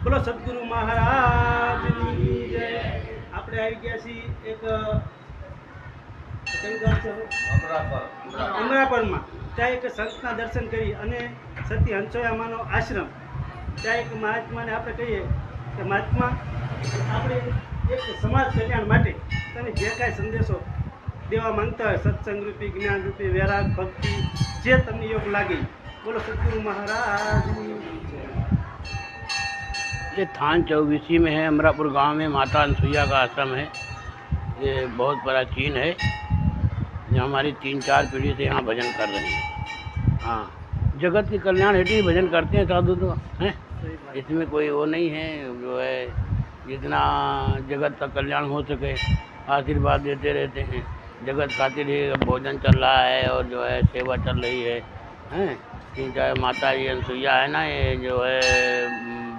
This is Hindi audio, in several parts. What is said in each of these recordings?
બોલો સદગુરુ મહારાજની જય. આપણે આવી ગયા છીએ એક કયું ગામ છે? અમરાપરમાં. ત્યાં એક સંતના દર્શન કરી અને સતી હંસોયામાનો આશ્રમ. ત્યાં એક મહાત્માને આપણે કહીએ કે મહાત્મા, આપણે એક સમાજ કલ્યાણ માટે તમે જે કાંઈ સંદેશો દેવા માંગતા હોય, સત્સંગ રૂપી, જ્ઞાન રૂપી, વૈરાગ, ભક્તિ, જે તમને યોગ લાગે, બોલો સદગુરુ મહારાજની જય. ये थान चौबीसी में है, अमरापुर गांव में माता अनसुईया का आश्रम है। ये बहुत प्राचीन है। ये हमारी 3-4 पीढ़ी से यहाँ भजन कर रहे हैं। हाँ, जगत के कल्याण हेतु ही भजन करते हैं साधु तो हैं। इसमें कोई वो नहीं है, जो है जितना जगत का कल्याण हो सके आशीर्वाद देते रहते हैं। जगत खातिर ही भोजन चल रहा है और जो है सेवा चल रही है हैं। चाहे माता जी अनसुईया है ना, ये जो है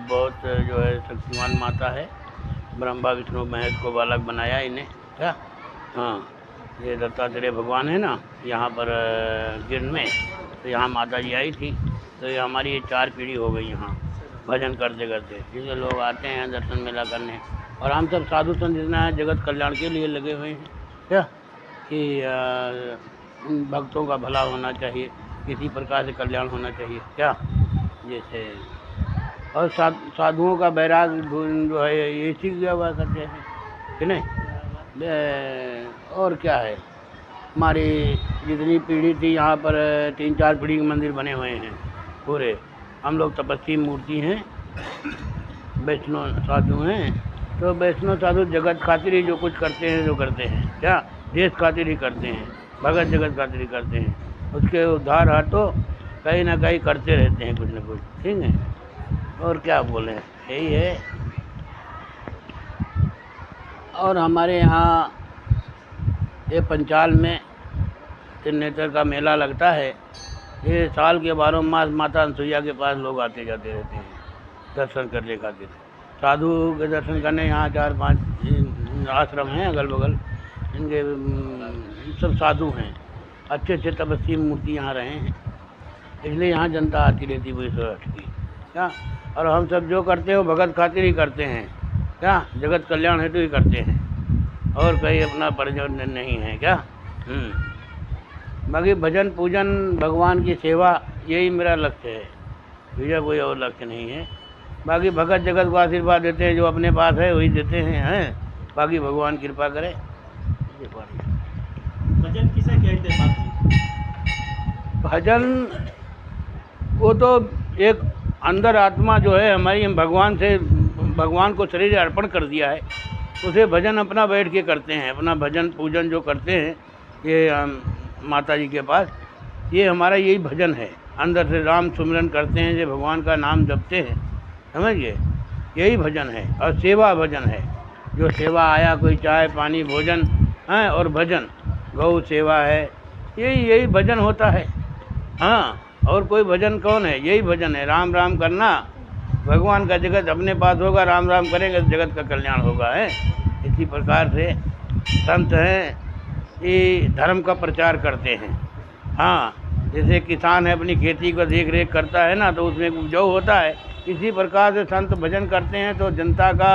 बहुत जो है शक्तिमान माता है। ब्रह्मा विष्णु महेश को बालक बनाया इन्हें, क्या? हाँ, ये दत्तात्रेय भगवान है ना यहाँ पर गिर में, तो यहाँ माता जी आई थी। तो ये हमारी 4 पीढ़ी हो गई यहाँ भजन करते करते, जिससे लोग आते हैं दर्शन मेला करने। और हम सब साधु संत जितना है जगत कल्याण के लिए लगे हुए हैं, क्या कि भक्तों का भला होना चाहिए, किसी प्रकार से कल्याण होना चाहिए, क्या जैसे। और साधुओं का बैराग जो है ये सीख गया हुआ करते हैं कि नहीं। और क्या है, हमारी जितनी पीढ़ी थी यहाँ पर 3-4 पीढ़ी के मंदिर बने हुए हैं पूरे। हम लोग तपस्वी मूर्ति हैं, वैष्णव साधु हैं। तो वैष्णव साधु जगत खातिर ही जो कुछ करते हैं, जो करते हैं, क्या देश खातिर ही करते हैं, भगत जगत खातिर ही करते हैं। उसके उद्धार हाथों कहीं ना कहीं करते रहते हैं कुछ न कुछ, ठीक है। और क्या बोलें, यही है। और हमारे यहाँ ये पंचाल में त्रिनेत्र का मेला लगता है। ये साल के 12 मास माता अनसुईया के पास लोग आते जाते रहते हैं दर्शन करने खातिर। साधु के दर्शन करने यहाँ 4-5 आश्रम हैं अगल बगल, इनके सब साधु हैं। अच्छे अच्छे तपस्वी मूर्ति यहाँ रहे हैं, इसलिए यहाँ जनता आती रहती पूरी सौराष्ट्र की, क्या। और हम सब जो करते हो भगत खातिर ही करते हैं, क्या जगत कल्याण हेतु ही करते हैं, और कहीं अपना परिजन नहीं है, क्या। बाकी भजन पूजन भगवान की सेवा यही मेरा लक्ष्य है, मुझे कोई और लक्ष्य नहीं है। बाकी भगत जगत को आशीर्वाद देते हैं, जो अपने पास है वही देते हैं। बाकी भगवान कृपा करे। भजन किसे कहते हैं? भजन वो तो एक अंदर आत्मा जो है हमारी, हम भगवान को शरीर अर्पण कर दिया है, उसे भजन अपना बैठ के करते हैं। अपना भजन पूजन जो करते हैं ये माता जी के पास, ये हमारा यही भजन है। अंदर से राम सुमिरन करते हैं, जो भगवान का नाम जपते हैं, समझिए, यही भजन है। और सेवा भजन है, जो सेवा आया, कोई चाय पानी भोजन है और भजन गौ सेवा है, यही भजन होता है। हाँ, और कोई भजन कौन है? यही भजन है, राम राम करना। भगवान का जगत अपने पास होगा, राम राम करेंगे तो जगत का कल्याण होगा, है। इसी प्रकार से संत हैं, ये धर्म का प्रचार करते हैं। हाँ, जैसे किसान है अपनी खेती को देख रेख करता है ना, तो उसमें उपजाऊ होता है, इसी प्रकार से संत भजन करते हैं तो जनता का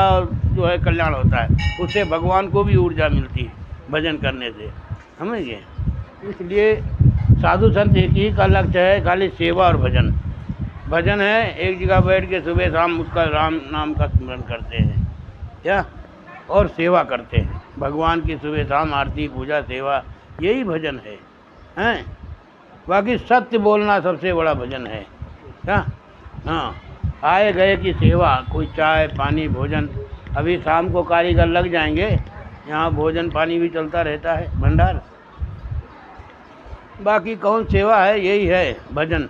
जो है कल्याण होता है। उससे भगवान को भी ऊर्जा मिलती है भजन करने से, समझिए। इसलिए साधु संत एक ही का लक्ष्य है, खाली सेवा और भजन। भजन है एक जगह बैठ के सुबह शाम उसका राम नाम का स्मरण करते हैं, क्या, और सेवा करते हैं भगवान की। सुबह शाम आरती पूजा सेवा, यही भजन है, हैं। बाकी सत्य बोलना सबसे बड़ा भजन है, क्या। हाँ, आए गए की सेवा, कोई चाय पानी भोजन। अभी शाम को कारीगर लग जाएंगे, यहाँ भोजन पानी भी चलता रहता है, भंडार। बाकी कौन सेवा है, यही है भजन,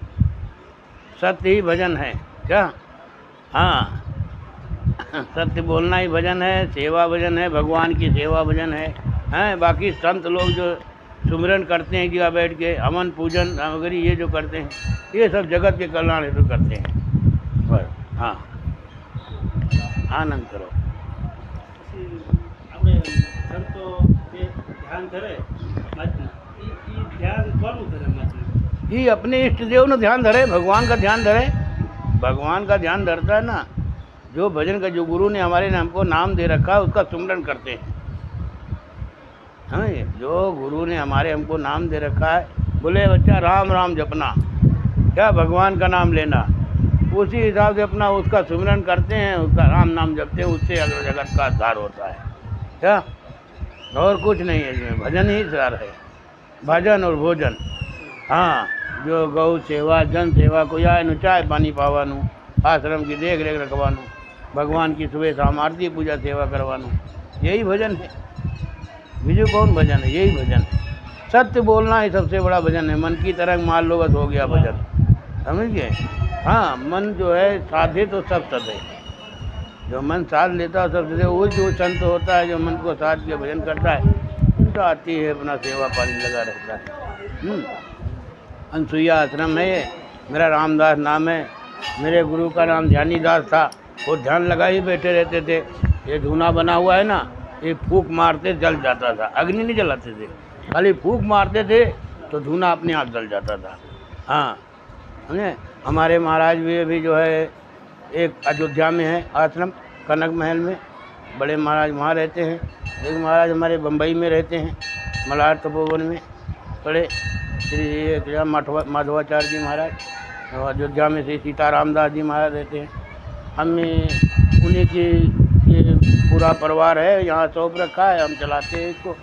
सत्य ही भजन है, क्या। हाँ, सत्य बोलना ही भजन है, सेवा भजन है, भगवान की सेवा भजन है, हैं। बाकी संत लोग जो सुमिरन करते हैं जगह बैठ के, हवन पूजन वगैरह ये जो करते हैं, ये सब जगत के कल्याण हेतु करते हैं। बस, हाँ, आनंद करो। આપણે સંતો જે ધ્યાન ધરે મહાત્મા, એ ધ્યાન કોનું ધરે મહાત્મા? ये अपने इष्ट देव ने ध्यान धरे, भगवान का ध्यान धरे। भगवान का ध्यान धरता है ना, जो भजन का जो गुरु ने हमारे हमको नाम दे रखा है उसका सुमरन करते हैं। हाँ, जो गुरु ने हमारे हमको नाम दे रखा है, बोले बच्चा राम राम जपना, क्या भगवान का नाम लेना, उसी हिसाब से अपना उसका सुमरन करते हैं, उसका राम नाम जपते हैं, उससे अगर जगत का उद्धार होता है। क्या और कुछ नहीं है इसमें, भजन ही सार है, भजन और भोजन। हाँ, जो गौ सेवा जन सेवा को आए नु चाय पानी पावानू, आश्रम की देख रेख रखवानू, भगवान की सुबह शाम आरती पूजा सेवा करवानू, यही भजन है। बीजू कौन भजन है? यही भजन है। सत्य बोलना ही सबसे बड़ा भजन है। मन की तरंग मार लो बस हो गया भजन, समझ गए? हाँ, मन जो है साधे तो सब सद है। जो मन साध लेता है सब सद है। वो जो संत होता है जो मन को साध के भजन करता है, उनका आती है अपना सेवा पानी लगा रहता है। अनसुईया आश्रम है ये, मेरा रामदास नाम है। मेरे गुरु का नाम ध्यानी दास था। वो ध्यान लगा ही बैठे रहते थे। ये धूना बना हुआ है ना, ये फूंक मारते जल जाता था। अग्नि नहीं जलाते थे, खाली फूंक मारते थे तो धूना अपने आप जल जाता था। हाँ, समझे? हमारे महाराज भी जो है एक अयोध्या में है आश्रम, कनक महल में। बड़े महाराज वहाँ रहते हैं। एक महाराज हमारे बम्बई में रहते हैं, मल्हार तपोवन में। बड़े श्री माधवाचार्य जी महाराज, और अयोध्या में श्री सीताराम दास जी महाराज रहते हैं। हमें उन्हीं की ये पूरा परिवार है, यहाँ सौंप रखा है। हम चलाते हैं इसको,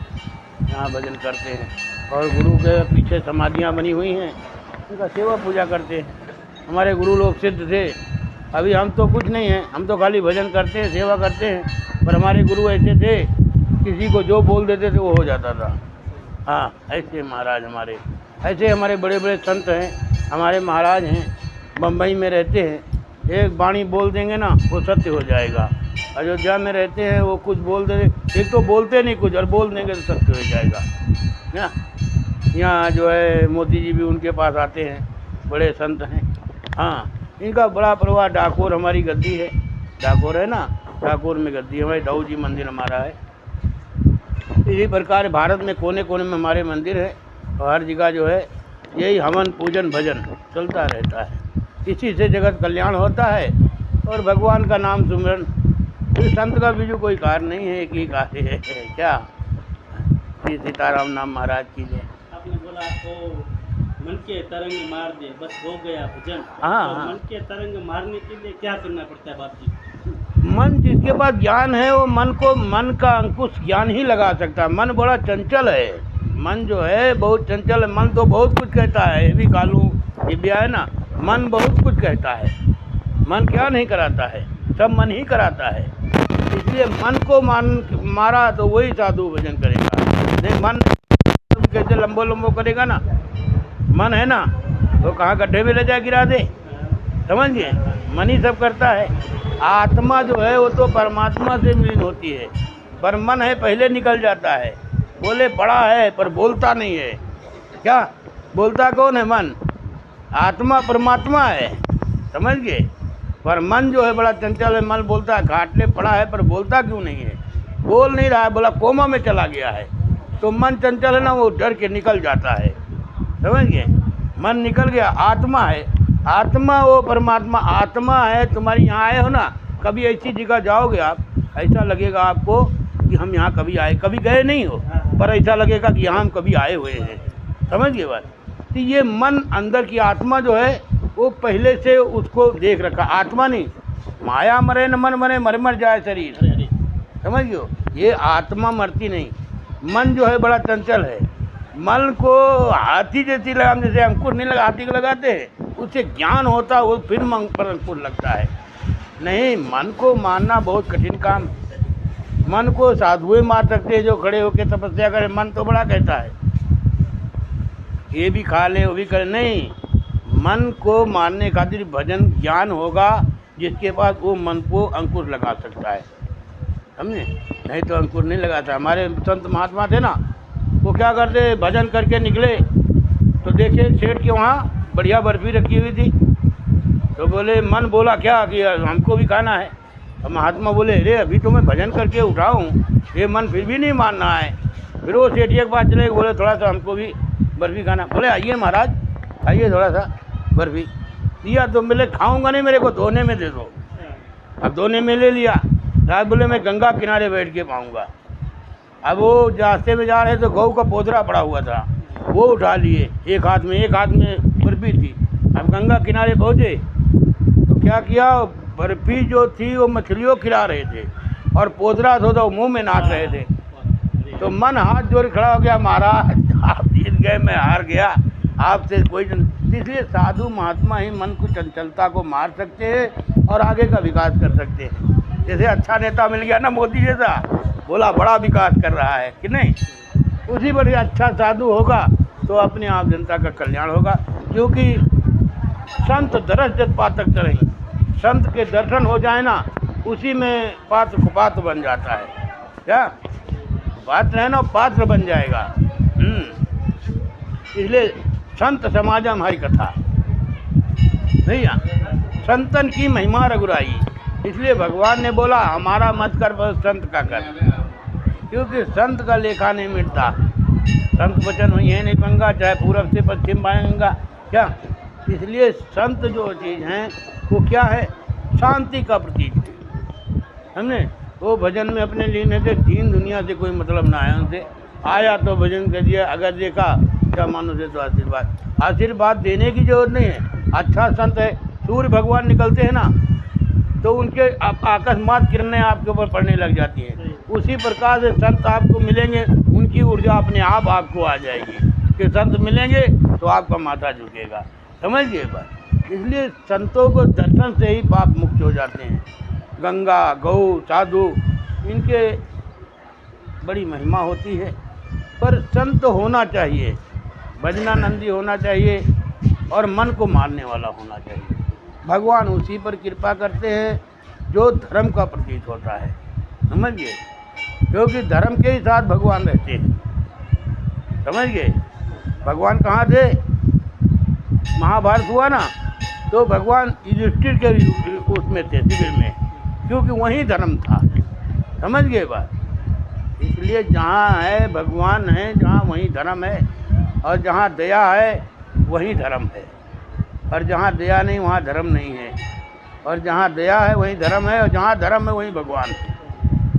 यहाँ भजन करते हैं। और गुरु के पीछे समाधियाँ बनी हुई हैं, उनका सेवा पूजा करते हैं। हमारे गुरु लोग सिद्ध थे। अभी हम तो कुछ नहीं हैं, हम तो खाली भजन करते हैं, सेवा करते हैं। पर हमारे गुरु ऐसे थे, किसी को जो बोल देते थे वो हो जाता था। हाँ, ऐसे महाराज हमारे, ऐसे हमारे बड़े बड़े संत हैं। हमारे महाराज हैं, बम्बई में रहते हैं। एक वाणी बोल देंगे ना, वो सत्य हो जाएगा। अयोध्या में रहते हैं, वो कुछ बोल दे, एक तो बोलते नहीं कुछ, और बोल देंगे तो सत्य हो जाएगा ना। यहाँ जो है मोदी जी भी उनके पास आते हैं, बड़े संत हैं। हाँ, इनका बड़ा परिवार। डाकोर हमारी गद्दी है, डाकोर है ना, डाकोर में गद्दी हमारे दाऊ जी मंदिर हमारा है। इसी प्रकार भारत में कोने कोने में हमारे मंदिर है, और हर जगह जो है यही हवन पूजन भजन चलता रहता है। इसी से जगत कल्याण होता है और भगवान का नाम सुमिरन। फिर संत का भी जो कोई कार्य नहीं है, एक ही कार्य है। क्या? श्री सीताराम नाम महाराज की जय। आपने बोला तो मन के तरंग मार दे बस हो गया भजन। हाँ, तो हाँ। मन के तरंग मारने के लिए क्या करना पड़ता है बाप जी? मन जिसके पास ज्ञान है वो मन का अंकुश ज्ञान ही लगा सकता है। मन बड़ा चंचल है, मन जो है बहुत चंचल है। मन तो बहुत कुछ कहता है, ये भी कालू दिव्या है ना, मन बहुत कुछ कहता है। मन क्या नहीं कराता है, सब मन ही कराता है। इसलिए मन को मारा तो वही साधु भजन करेगा। नहीं, मन कैसे लंबो लंबो करेगा ना, मन है ना, तो कहाँ गड्ढे में ले जाए गिरा दे, समझिए? मन ही सब करता है। आत्मा जो है वो तो परमात्मा से मिलन होती है, पर मन है पहले निकल जाता है। बोले पड़ा है पर बोलता नहीं है। क्या बोलता कौन है? मन। आत्मा परमात्मा है, समझ गए? पर मन जो है बड़ा चंचल है। मन बोलता है घाटले पड़ा है पर बोलता क्यों नहीं है? बोल नहीं रहा है, बोला कोमा में चला गया है। तो मन चंचल है ना, वो डर के निकल जाता है, समझ गए? मन निकल गया। आत्मा है, आत्मा वो परमात्मा आत्मा है। तुम्हारी यहाँ आए हो ना, कभी ऐसी जगह जाओगे आप, ऐसा लगेगा आपको कि हम यहाँ कभी आए, कभी गए नहीं हो, पर ऐसा लगेगा कि यहाँ हम कभी आए हुए हैं, समझ गए बात? तो ये मन अंदर की आत्मा जो है वो पहले से उसको देख रखा। आत्मा नहीं, माया मरे न मन मरे, मर मर जाए शरीर, समझ गए? ये आत्मा मरती नहीं। मन जो है बड़ा चंचल है। मन को हाथी जैसी लगाम, जैसे अंकुर नहीं लगा हाथी को लगाते हैं, उससे ज्ञान होता है, वो फिर मन पर अंकुर लगता है। नहीं, मन को मारना बहुत कठिन काम। मन को साधुए मार सकते हैं जो खड़े होकर तपस्या करें। मन तो बड़ा कहता है ये भी खा ले वो भी करे, नहीं। मन को मारने खातिर भजन ज्ञान होगा, जिसके पास वो मन को अंकुर लगा सकता है, समझे? नहीं तो अंकुर नहीं लगाता। हमारे संत महात्मा थे ना, वो क्या करते, भजन करके निकले तो देखे सेठ के वहाँ बढ़िया बर्फी रखी हुई थी। तो बोले, मन बोला क्या कि हमको भी खाना है। तो महात्मा बोले, अरे अभी तो मैं भजन करके उठा हूँ, ये मन फिर भी नहीं मानना है। फिर वो सेठिया के पास चले, बोले थोड़ा सा हमको भी बर्फी खाना। बोले आइए महाराज, आइए थोड़ा सा बर्फी दिया। तो बोले खाऊंगा नहीं, मेरे को धोने में दे दो। अब दोनों में ले लिया। रात बोले मैं गंगा किनारे बैठ के पाऊँगा। अब वो रास्ते में जा रहे तो गऊ का पोदरा पड़ा हुआ था, वो उठा लिए, एक हाथ में बर्फी थी। अब गंगा किनारे पहुँचे तो क्या किया, बर्फी जो थी वो मछलियों खिला रहे थे और पोदरा था तो मुंह में नाच रहे थे। तो मन हाथ जोड़ खड़ा हो गया, महाराज आप जीत गए, मैं हार गया, आपसे कोई इसलिए साधु महात्मा ही मन की चंचलता को मार सकते हैं और आगे का विकास कर सकते हैं। जैसे अच्छा नेता मिल गया ना मोदी जैसा, बोला बड़ा विकास कर रहा है कि नहीं, उसी पर अच्छा साधु होगा तो अपने आप जनता का कल्याण होगा। क्योंकि संत दरस जत पातक तरही, संत के दर्शन हो जाए ना, उसी में पात्र कुपात्र बन जाता है। क्या पात्र है ना, पात्र बन जाएगा। इसलिए संत समाजम हरि कथा भैया, संतन की महिमा रघुराई। इसलिए भगवान ने बोला हमारा मत कर बस संत का कर, क्योंकि संत का लेखा नहीं मिटता। संत वचन हुई है नहीं पंगा, चाहे पूरब से पश्चिम पाएंगा क्या। इसलिए संत जो चीज़ हैं वो क्या है, शांति का प्रतीक है। हमने वो भजन में अपने लिए थे, दीन दुनिया से कोई मतलब ना आया, उनसे आया तो भजन कर दिया, अगर देखा क्या मानो से तो आशीर्वाद देने की जरूरत नहीं है। अच्छा संत है, सूर्य भगवान निकलते हैं ना तो उनके आकस्मात किरणें आपके ऊपर पड़ने लग जाती हैं। उसी प्रकार से संत आपको मिलेंगे, उनकी ऊर्जा अपने आप आपको आ जाएगी कि संत मिलेंगे तो आपका माथा झुकेगा। समझ गए बात। इसलिए संतों को दर्शन से ही पाप मुक्त हो जाते हैं। गंगा गौ साधु इनके बड़ी महिमा होती है, पर संत होना चाहिए, भजनानंदी होना चाहिए और मन को मारने वाला होना चाहिए। भगवान उसी पर कृपा करते हैं जो धर्म का प्रतीक होता है। समझिए, क्योंकि धर्म के ही साथ भगवान रहते हैं। समझ गए। भगवान कहाँ थे, महाभारत हुआ ना तो भगवान युधिष्ठिर के उसमें थे, शिविर में, क्योंकि वहीं धर्म था। समझ गए बात। इसलिए जहाँ है भगवान है, जहाँ वहीं धर्म है, और जहाँ दया है वहीं धर्म है, और जहाँ दया नहीं वहाँ धर्म नहीं है, और जहाँ दया है वहीं धर्म है, और जहाँ धर्म है वहीं भगवान है।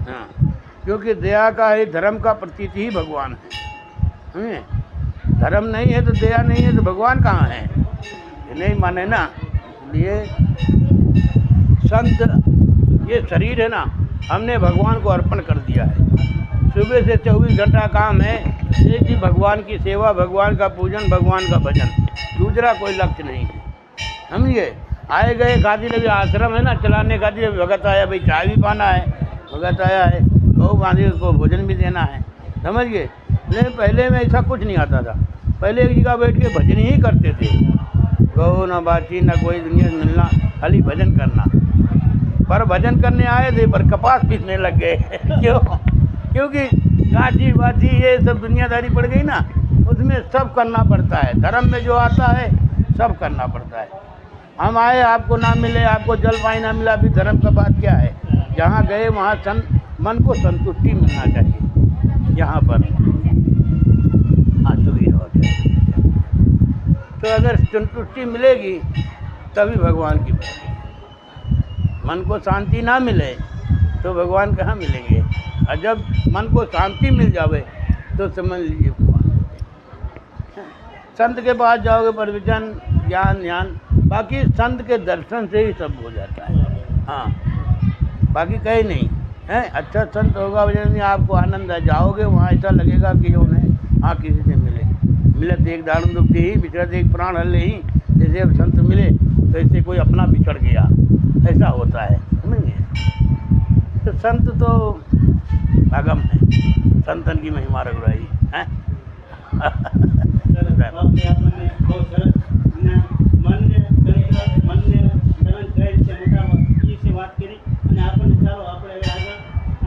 हाँ, क्योंकि दया का ही, धर्म का प्रतीक ही भगवान है। धर्म नहीं है तो दया नहीं है तो भगवान कहाँ है, ये नहीं माने ना। इसलिए संत ये शरीर है ना, हमने भगवान को अर्पण कर दिया है। सुबह से 24 घंटा काम है, एक ही भगवान की सेवा, भगवान का पूजन, भगवान का भजन, दूसरा कोई लक्ष्य नहीं है। समझिए। आए गए खातिर अभी आश्रम है ना चलाने खातिर, भगत आया भाई चाय भी पाना है, भगत आया है गौ बांधी उसको भोजन भी देना है। समझ गए। लेकिन पहले में ऐसा कुछ नहीं आता था, पहले एक जगह बैठ के भजन ही करते थे, गौ ना बाची ना कोई दुनिया से मिलना, खाली भजन करना। पर भजन करने आए थे पर कपास पीसने लग गए क्यों? क्योंकि गाची बाची ये सब दुनियादारी पड़ गई ना, उसमें सब करना पड़ता है। धर्म में जो आता है सब करना पड़ता है। हम आए आपको ना मिले, आपको जल पानी ना मिला, अभी धर्म का बात क्या है। जहाँ गए वहाँ मन को संतुष्टि मिलना चाहिए। यहाँ पर सुबीर हो जाए तो अगर संतुष्टि मिलेगी तभी भगवान की बात। मन को शांति ना मिले तो भगवान कहाँ मिलेंगे। और जब मन को शांति मिल जावे तो समझ लीजिए भगवान। संत के पास जाओगे प्रवचन ज्ञान ध्यान, बाकी संत के दर्शन से ही सब हो जाता है। हाँ, बाकी कहीं नहीं है। अच्छा संत होगा वजह आपको आनंद है, जाओगे वहाँ ऐसा लगेगा कि जो है हाँ किसी से मिलत एक दारुण दुखती ही बिछड़त एक प्राण हल्ले ही। जैसे अब संत मिले तो ऐसे कोई अपना बिछड़ गया, ऐसा होता है। समझिए। तो संत तो अगम है, संतन की महिमा रघुराई है।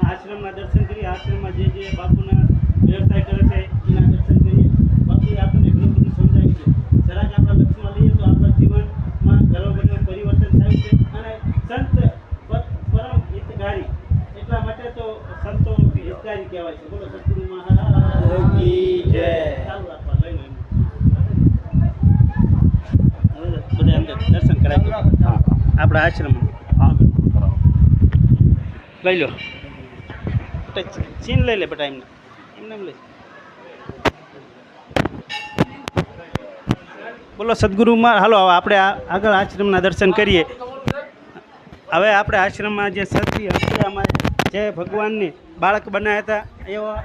આશ્રમના દર્શન કરી, આશ્રમમાં જે જે બાપુના વ્યવસાય કરે છે એના દર્શન કરીએ. બાકી આપણને ઘણું બધું સમજાય છે. જરાક આપણા લક્ષ્યમાં લઈએ તો આપણા જીવનમાં ઘણું પરિવર્તન થાય છે. અને સંત પરમ હિતકારી, એટલા માટે તો સંતો હિતકારી કહેવાય છે. બોલો સદગુરુ મહારાજ કી જય. ચાલુ રાખવા લઈ લો. બધા અંદર દર્શન કરાવી આપણા આશ્રમમાં. हाँ बिल्कुल कराओ। લઈ લો. ચીન લઈ લે બેટા એમને એમને એમ લઈ. બોલો સદગુરુમાં. હાલો હવે આપણે આગળ આશ્રમના દર્શન કરીએ. હવે આપણે આશ્રમમાં જે સતી હંસોયામાં જે ભગવાનને બાળક બનાવ્યા હતા એવા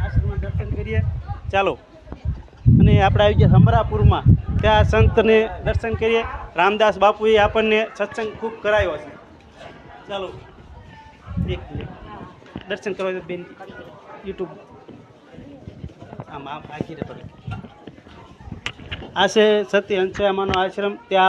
આશ્રમના દર્શન કરીએ. ચાલો. અને આપણે આવી ગયા હમરાપુરમાં, ત્યાં સંતને દર્શન કરીએ. રામદાસ બાપુએ આપણને સત્સંગ ખૂબ કરાયો છે. ચાલો એક મિનિટ દર્શન કરવા દો બેન. યુટ્યુબ આમ આગી રહે. આ છે સતી હંસોયામાનો આશ્રમ. ત્યાં